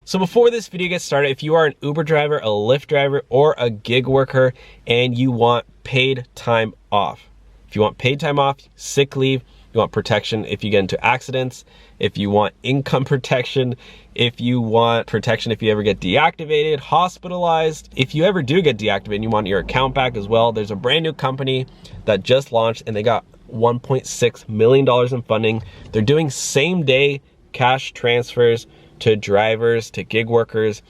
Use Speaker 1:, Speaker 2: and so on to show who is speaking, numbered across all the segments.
Speaker 1: So before this video gets started, if you are an Uber driver, a Lyft driver, or a gig worker and you want paid time off, if you want paid time off, sick leave, you want protection if you get into accidents, if you want income protection, if you want protection if you ever get deactivated, hospitalized, if you ever do get deactivated and you want your account back as well, there's a brand new company that just launched and they got $1.6 million in funding. They're doing same day cash transfers to drivers, to gig workers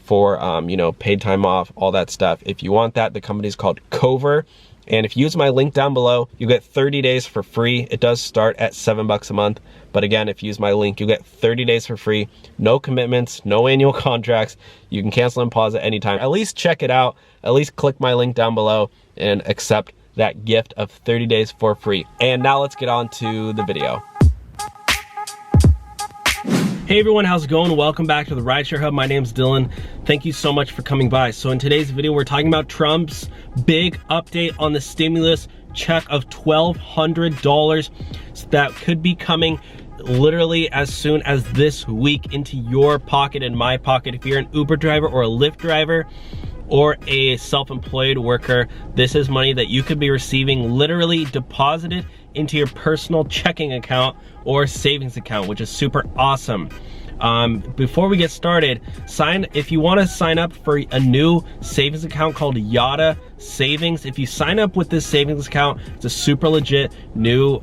Speaker 1: for, you know, paid time off, all that stuff. If you want that, the company's called Cover. And if you use my link down below, you get 30 days for free. It does start at $7 a month. But again, if you use my link, you get 30 days for free. No commitments, no annual contracts. You can cancel and pause at any time. At least check it out. At least click my link down below and accept that gift of 30 days for free. And now let's get on to the video. Hey everyone, how's it going? Welcome back to the Rideshare Hub. My name's Dylan. Thank you so much for coming by. So in today's video, we're talking about Trump's big update on the stimulus check of $1,200 that could be coming literally as soon as this week into your pocket and my pocket. If you're an Uber driver or a Lyft driver or a self-employed worker, this is money that you could be receiving literally deposited into your personal checking account or savings account, which is super awesome. Before we get started, if you want to sign up for a new savings account called Yada Savings. If you sign up with this savings account, it's a super legit new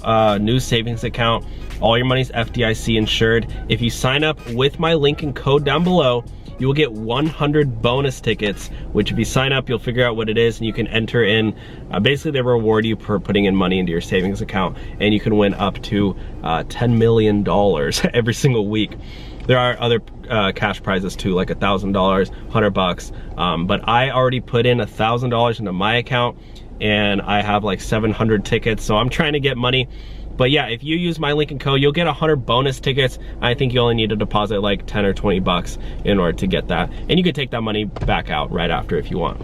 Speaker 1: savings account. All your money's FDIC insured. If you sign up with my link and code down below, you will get 100 bonus tickets, which if you sign up, you'll figure out what it is and you can enter in, basically they reward you for putting in money into your savings account and you can win up to $10 million every single week. There are other cash prizes too, like $1,000, $100, but I already put in $1,000 into my account and I have like 700 tickets, so I'm trying to get money. But yeah, if you use my link and code, you'll get 100 bonus tickets. I think you only need to deposit like 10 or 20 bucks in order to get that. And you can take that money back out right after if you want.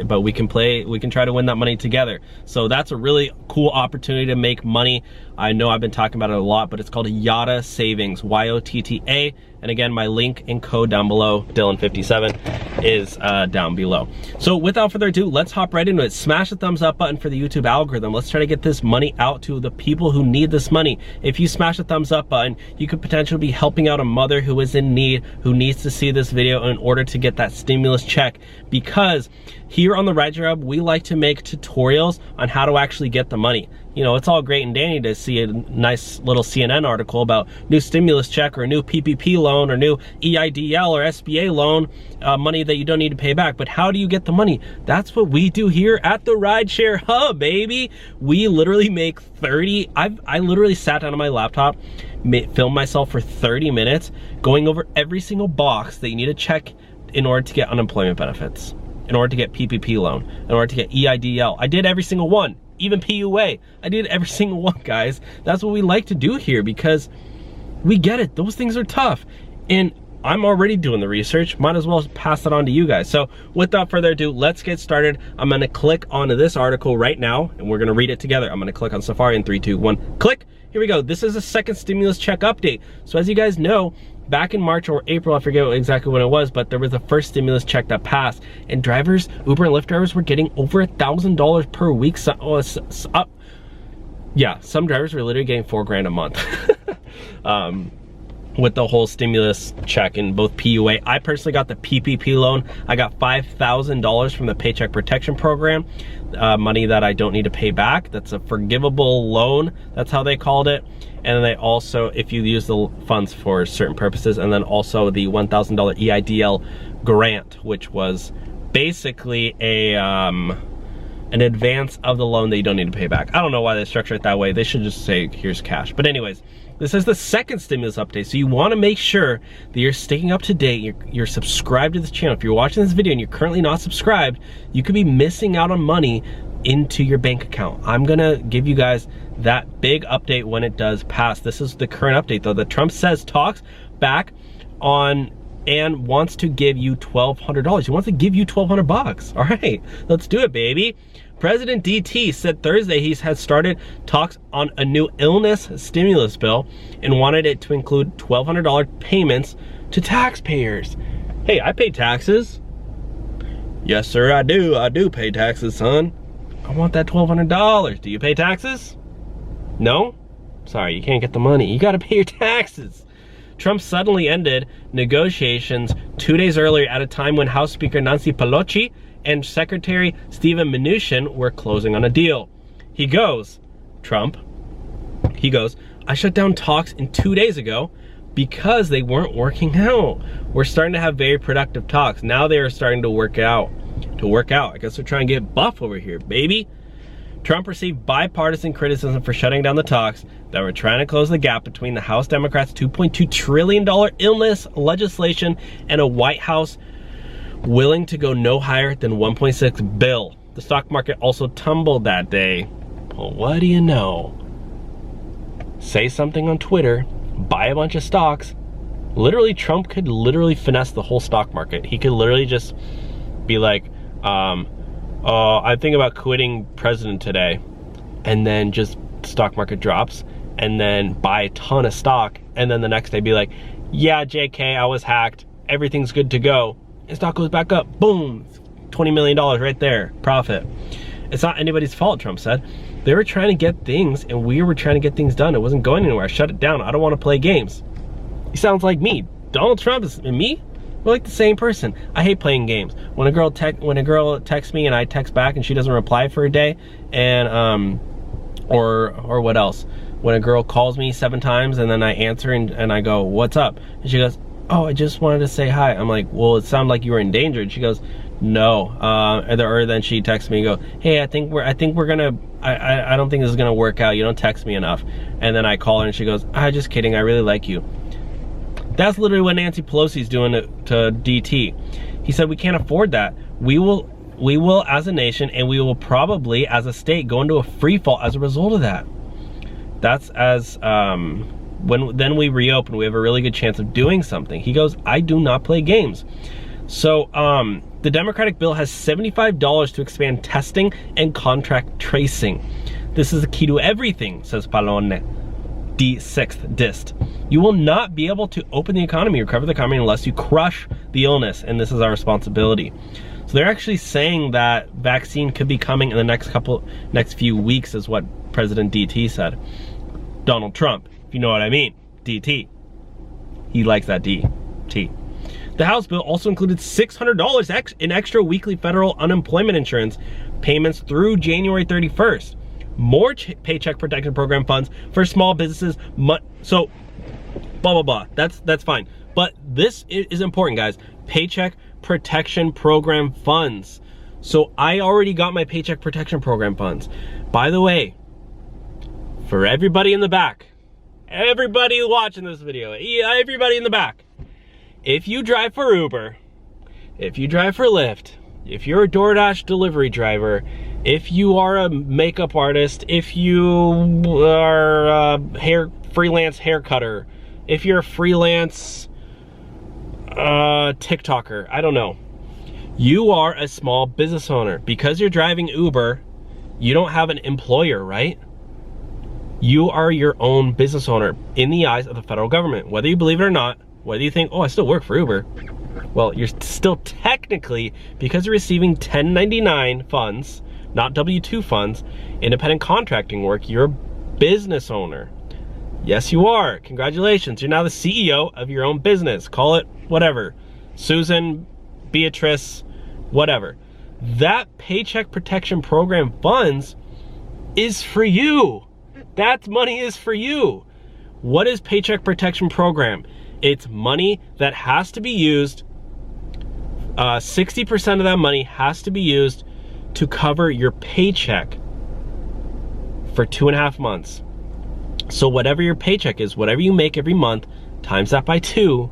Speaker 1: But we can try to win that money together. So that's a really cool opportunity to make money. I know I've been talking about it a lot, but it's called Yada Savings, Y-O-T-T-A. And again, my link and code down below, Dylan57, is down below. So without further ado, let's hop right into it. Smash the thumbs up button for the YouTube algorithm. Let's try to get this money out to the people who need this money. If you smash the thumbs up button, you could potentially be helping out a mother who is in need, who needs to see this video in order to get that stimulus check. Because here on the Rideshare Hub, we like to make tutorials on how to actually get the money. You know, it's all great and dandy to see a nice little CNN article about new stimulus check or new PPP loan or new EIDL or SBA loan, money that you don't need to pay back. But how do you get the money? That's what we do here at the Rideshare Hub, baby. We literally make 30, I literally sat down on my laptop, filmed myself for 30 minutes, going over every single box that you need to check in order to get unemployment benefits, in order to get PPP loan, in order to get EIDL. I did every single one. Even PUA, I did every single one, guys. That's what we like to do here because we get it. Those things are tough. And I'm already doing the research. Might as well pass it on to you guys. So without further ado, let's get started. I'm gonna click onto this article right now and we're gonna read it together. I'm gonna click on Safari in 3, 2, 1, click. Here we go. This is a second stimulus check update. So as you guys know, back in March or April, I forget exactly when it was, but there was the first stimulus check that passed, and drivers, Uber and Lyft drivers, were getting over $1,000 per week. Yeah, some drivers were literally getting $4 grand a month with the whole stimulus check in both PUA. I personally got the PPP loan. I got $5,000 from the Paycheck Protection Program, money that I don't need to pay back. That's a forgivable loan. That's how they called it. And then they also, if you use the funds for certain purposes, and then also the $1,000 EIDL grant, which was basically an advance of the loan that you don't need to pay back. I don't know why they structure it that way. They should just say, here's cash. But anyways, this is the second stimulus update. So you want to make sure that you're staying up to date. You're subscribed to this channel. If you're watching this video and you're currently not subscribed, you could be missing out on money into your bank account. I'm gonna give you guys that big update when it does pass. This is the current update though. That Trump says talks back on and wants to give you $1,200. He wants to give you 1,200 bucks. All right, let's do it, baby. President DT said Thursday he has started talks on a new illness stimulus bill and wanted it to include $1,200 payments to taxpayers. Hey, I pay taxes. Yes, sir, I do. I do pay taxes, son. I want that $1,200. Do you pay taxes? No? Sorry, you can't get the money. You gotta pay your taxes. Trump suddenly ended negotiations 2 days earlier at a time when House Speaker Nancy Pelosi and Secretary Steven Mnuchin were closing on a deal. He goes, Trump, he goes, I shut down talks 2 days ago because they weren't working out. We're starting to have very productive talks. Now they are starting to work out. I guess they're trying to get buff over here, baby. Trump received bipartisan criticism for shutting down the talks that were trying to close the gap between the House Democrats' $2.2 trillion illness legislation and a White House willing to go no higher than $1.6 billion. The stock market also tumbled that day. Well, what do you know? Say something on Twitter, buy a bunch of stocks. Literally, Trump could literally finesse the whole stock market. He could literally just be like, I think about quitting president today, and then just stock market drops, and then buy a ton of stock, and then the next day be like, yeah, JK, I was hacked, everything's good to go, and stock goes back up, boom, $20 million right there, profit. It's not anybody's fault, Trump said. They were trying to get things, and we were trying to get things done. It wasn't going anywhere. I shut it down. I don't want to play games. He sounds like me. Donald Trump and me, we're like the same person. I hate playing games. When a girl texts me and I text back and she doesn't reply for a day, and or what else? When a girl calls me 7 times and then I answer and I go, what's up? And she goes, oh, I just wanted to say hi. I'm like, well, it sounded like you were endangered. She goes, no. Or then she texts me and go, hey, I think we're gonna, I don't think this is gonna work out. You don't text me enough. And then I call her and she goes, just kidding, I really like you. That's literally what Nancy Pelosi's doing to DT. He said, we can't afford that. We will as a nation, and we will probably as a state go into a free fall as a result of that. That's as, then we reopen, we have a really good chance of doing something. He goes, I do not play games. So the Democratic bill has $75 to expand testing and contract tracing. This is the key to everything, says Pallone, the 6th dist. You will not be able to open the economy, recover the economy, unless you crush the illness, and this is our responsibility. So they're actually saying that vaccine could be coming in the next few weeks, is what President DT said. Donald Trump, if you know what I mean, DT. He likes that DT. The House bill also included $600 in extra weekly federal unemployment insurance payments through January 31st. More Paycheck Protection Program funds for small businesses. So, blah, blah, blah. That's fine. But this is important, guys. Paycheck Protection Program funds. So I already got my Paycheck Protection Program funds. By the way, for everybody in the back, everybody watching this video, everybody in the back, if you drive for Uber, if you drive for Lyft, if you're a DoorDash delivery driver, if you are a makeup artist, if you are a freelance hair cutter, if you're a freelance TikToker, I don't know. You are a small business owner. Because you're driving Uber, you don't have an employer, right? You are your own business owner in the eyes of the federal government. Whether you believe it or not, whether you think, oh, I still work for Uber, well, you're still technically, because you're receiving 1099 funds, not W-2 funds, independent contracting work, you're a business owner. Yes, you are. Congratulations. You're now the CEO of your own business. Call it whatever. Susan, Beatrice, whatever. That Paycheck Protection Program funds is for you. That money is for you. What is Paycheck Protection Program? It's money that has to be used. 60% of that money has to be used to cover your paycheck for 2.5 months. So whatever your paycheck is, whatever you make every month, times that by 2,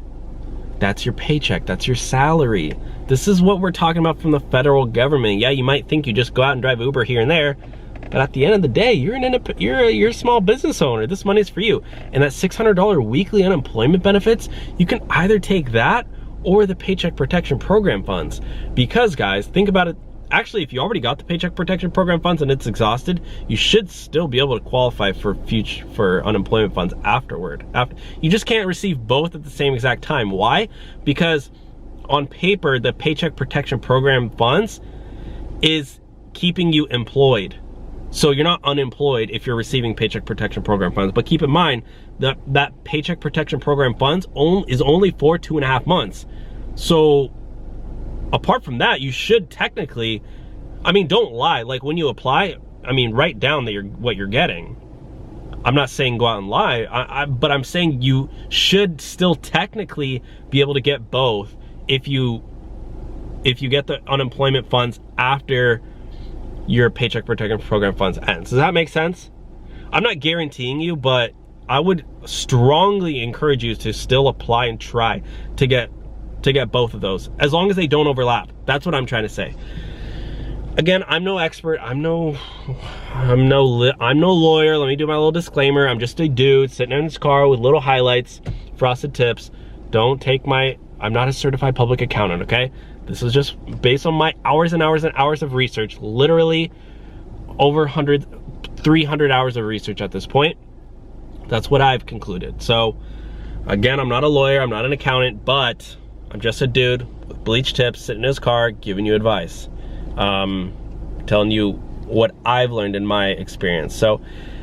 Speaker 1: that's your paycheck, that's your salary. This is what we're talking about from the federal government. Yeah, you might think you just go out and drive Uber here and there, but at the end of the day, you're a small business owner. This money is for you. And that $600 weekly unemployment benefits, you can either take that or the Paycheck Protection Program funds. Because guys, think about it actually, if you already got the Paycheck Protection Program funds and it's exhausted, you should still be able to qualify for unemployment funds afterward. You just can't receive both at the same exact time. Why? Because on paper, the Paycheck Protection Program funds is keeping you employed. So you're not unemployed if you're receiving Paycheck Protection Program funds. But keep in mind that that Paycheck Protection Program funds is only for 2.5 months. So apart from that, you should technically, I mean, don't lie. Like when you apply, I mean, write down that what you're getting. I'm not saying go out and lie, but I'm saying you should still technically be able to get both if you get the unemployment funds after your Paycheck Protection Program funds ends. Does that make sense? I'm not guaranteeing you, but I would strongly encourage you to still apply and try to get both of those, as long as they don't overlap. That's what I'm trying to say. Again, I'm no expert. I'm no lawyer. Let me do my little disclaimer. I'm just a dude sitting in his car with little highlights, frosted tips. Don't take I'm not a certified public accountant, okay? This is just based on my hours and hours and hours of research, literally over 300 hours of research at this point. That's what I've concluded. So again, I'm not a lawyer, I'm not an accountant, but I'm just a dude with bleach tips sitting in his car giving you advice, telling you what I've learned in my experience. So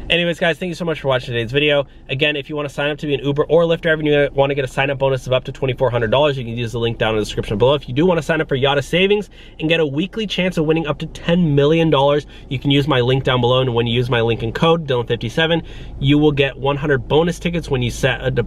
Speaker 1: anyways, guys, thank you so much for watching today's video. Again, if you want to sign up to be an Uber or Lyft driver and you want to get a sign-up bonus of up to $2,400, you can use the link down in the description below. If you do want to sign up for Yada Savings and get a weekly chance of winning up to $10 million, you can use my link down below, and when you use my link and code, Dylan57, you will get 100 bonus tickets when you deposit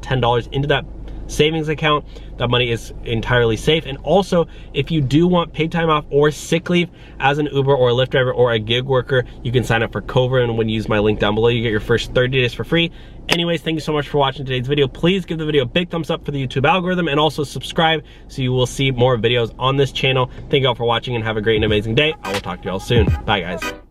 Speaker 1: $10 into that savings account. That money is entirely safe. And also, if you do want paid time off or sick leave as an Uber or a Lyft driver or a gig worker, you can sign up for Cobra, and when you use my link down below, you get your first 30 days for free. Anyways, thank you so much for watching today's video. Please give the video a big thumbs up for the YouTube algorithm, and also subscribe so you will see more videos on this channel. Thank you all for watching, and have a great and amazing day. I will talk to you all soon. Bye, guys.